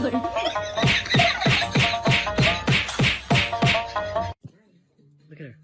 Look at her.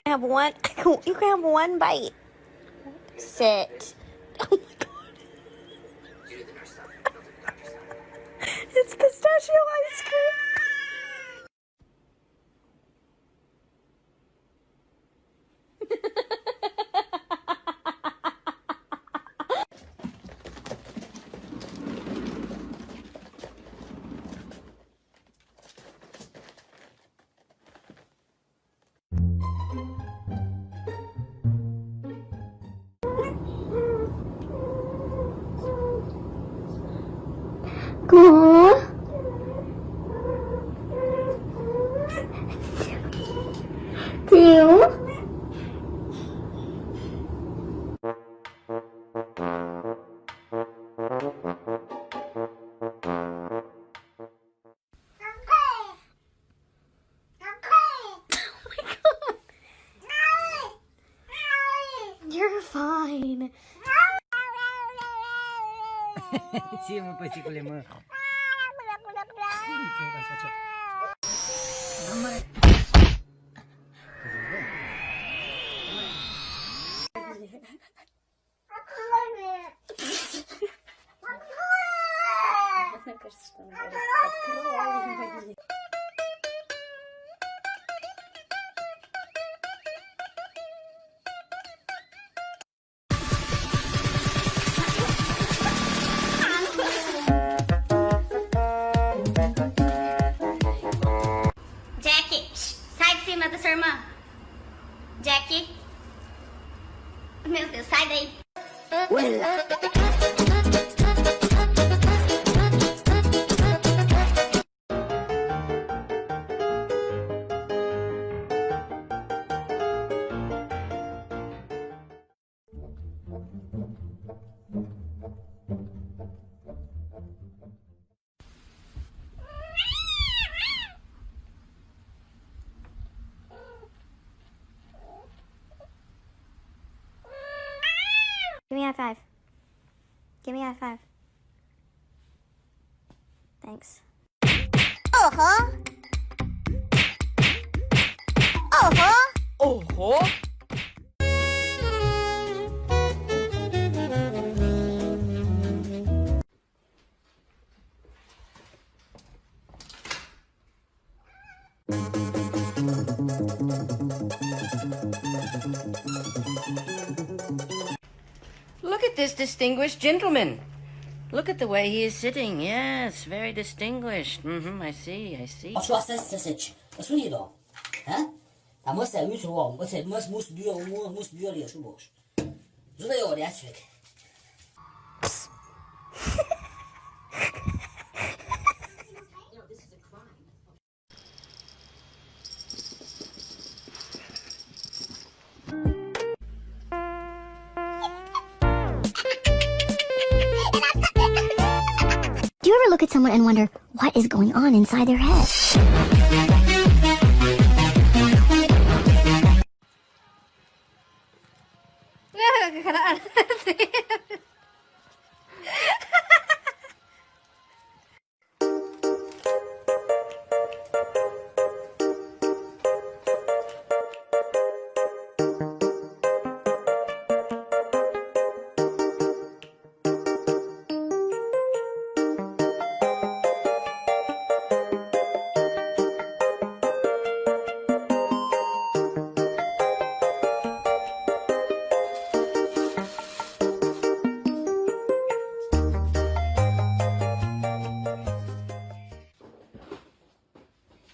Have one. You can have one bite. Sit. Oh my god. It's pistachio ice cream. Cool. Two. You're fine. Sí, me pasé con la mano. Jackie, sai de cima da sua irmã. Jackie. Meu Deus, sai daí. Give me a high five. Give me a high five. Thanks. Uh-huh. Uh-huh. Oh, Look at this distinguished gentleman. Look at the way he is sitting. Yes, very distinguished. I see, I see. Ho sesseć. Osunido. A moça é isso, ó. Você mus dio ali, su boš. Zove ori, ja ću you ever look at someone and wonder what is going on inside their head?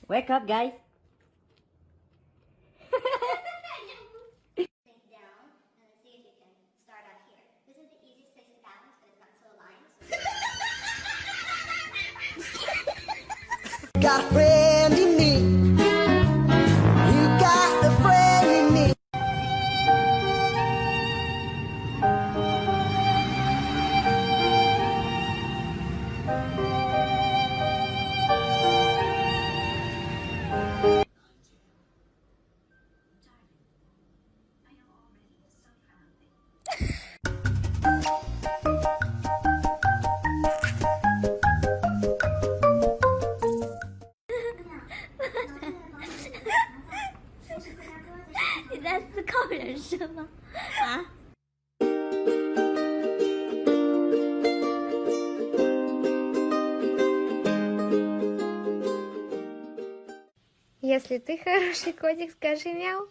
Wake up, guys. Think down and see if you can start up here. This is the easiest place to balance, but it's got slow lines. Got a friend in me. You got a friend in me. Если ты хороший котик, скажи мяу.